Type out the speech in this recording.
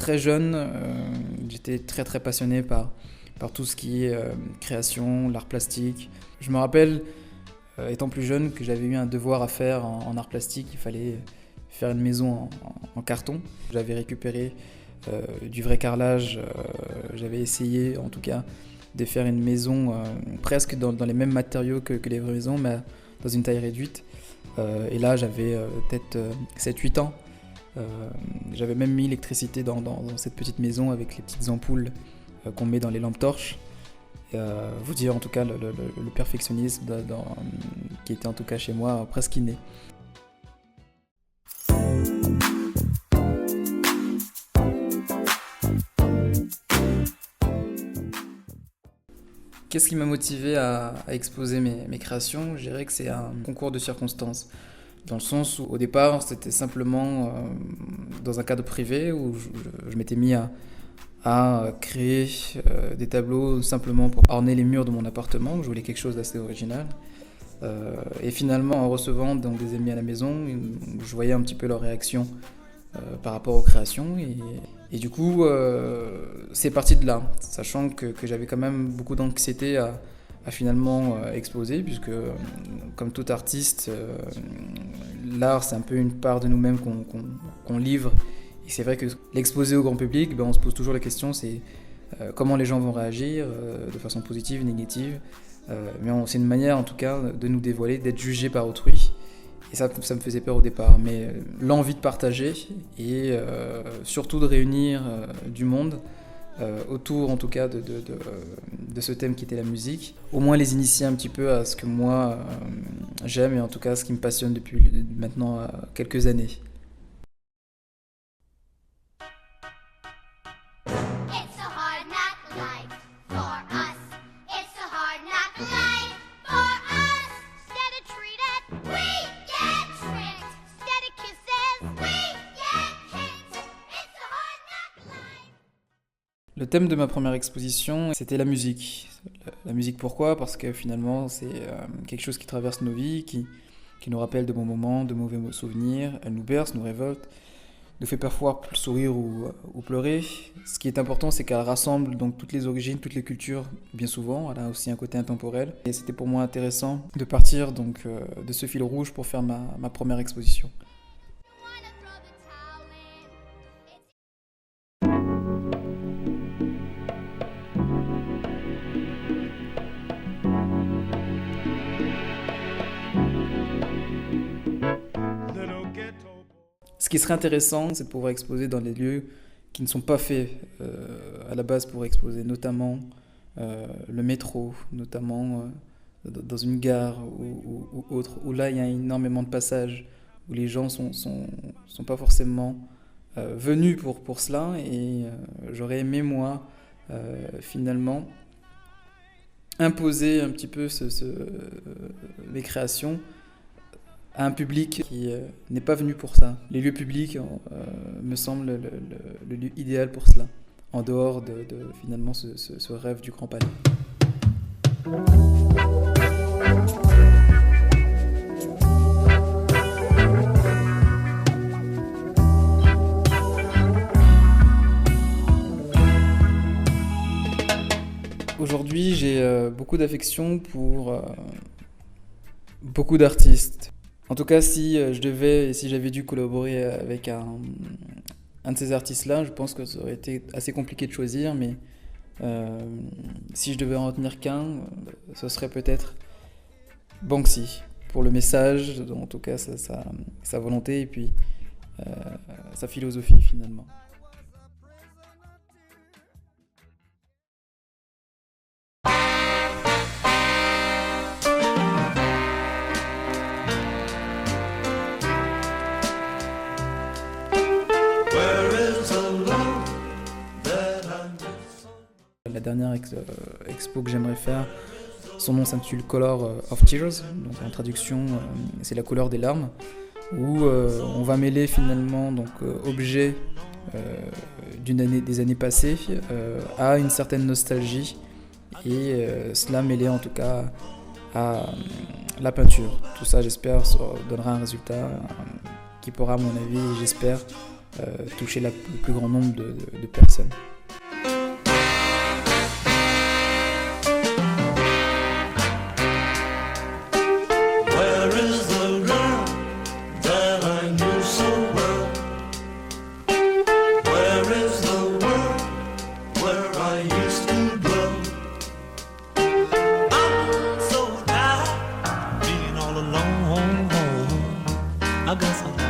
très jeune, j'étais très très passionné par tout ce qui est création, l'art plastique. Je me rappelle, étant plus jeune, que j'avais eu un devoir à faire en art plastique. Il fallait faire une maison en carton. J'avais récupéré du vrai carrelage. J'avais essayé, en tout cas, de faire une maison presque dans les mêmes matériaux que les vraies maisons, mais dans une taille réduite. Et là, j'avais peut-être 7-8 ans. J'avais même mis l'électricité dans cette petite maison avec les petites ampoules qu'on met dans les lampes torches. Vous dire en tout cas le perfectionnisme qui était en tout cas chez moi presque inné. Qu'est-ce qui m'a motivé à exposer mes créations ? Je dirais que c'est un concours de circonstances. Dans le sens où au départ c'était simplement dans un cadre privé où je m'étais mis à créer des tableaux simplement pour orner les murs de mon appartement. Je voulais quelque chose d'assez original. Et finalement, en recevant donc, des amis à la maison, je voyais un petit peu leur réaction par rapport aux créations. Et du coup, c'est parti de là, sachant que j'avais quand même beaucoup d'anxiété à finalement exposer, puisque comme tout artiste, l'art c'est un peu une part de nous-mêmes qu'on livre. Et c'est vrai que l'exposer au grand public, on se pose toujours la question, c'est comment les gens vont réagir, de façon positive, négative. Mais c'est une manière en tout cas de nous dévoiler, d'être jugé par autrui. Et ça me faisait peur au départ. Mais l'envie de partager et surtout de réunir du monde autour en tout cas de ce thème qui était la musique. Au moins les initier un petit peu à ce que moi j'aime et en tout cas ce qui me passionne depuis maintenant quelques années. Le thème de ma première exposition, c'était la musique. La musique pourquoi ? Parce que finalement, c'est quelque chose qui traverse nos vies, qui nous rappelle de bons moments, de mauvais souvenirs. Elle nous berce, nous révolte, nous fait parfois sourire ou pleurer. Ce qui est important, c'est qu'elle rassemble donc toutes les origines, toutes les cultures, bien souvent. Elle a aussi un côté intemporel. Et c'était pour moi intéressant de partir donc, de ce fil rouge pour faire ma première exposition. Ce qui serait intéressant, c'est de pouvoir exposer dans des lieux qui ne sont pas faits à la base pour exposer, notamment le métro, notamment dans une gare ou autre, où là il y a énormément de passages, où les gens sont pas forcément venus pour cela, et j'aurais aimé moi finalement imposer un petit peu mes créations à un public qui n'est pas venu pour ça. Les lieux publics me semblent le lieu idéal pour cela, en dehors de finalement ce rêve du Grand Palais. Aujourd'hui, j'ai beaucoup d'affection pour beaucoup d'artistes. En tout cas, si j'avais dû collaborer avec un de ces artistes-là, je pense que ça aurait été assez compliqué de choisir, mais si je devais en retenir qu'un, ce serait peut-être Banksy, pour le message, en tout cas sa volonté et puis sa philosophie finalement. La dernière expo que j'aimerais faire, son nom s'intitule Color of Tears, donc en traduction c'est la couleur des larmes, où on va mêler finalement donc, objets des années passées à une certaine nostalgie, et cela mêlé en tout cas à la peinture. Tout ça j'espère donnera un résultat qui pourra à mon avis, j'espère, toucher le plus grand nombre de personnes. I guess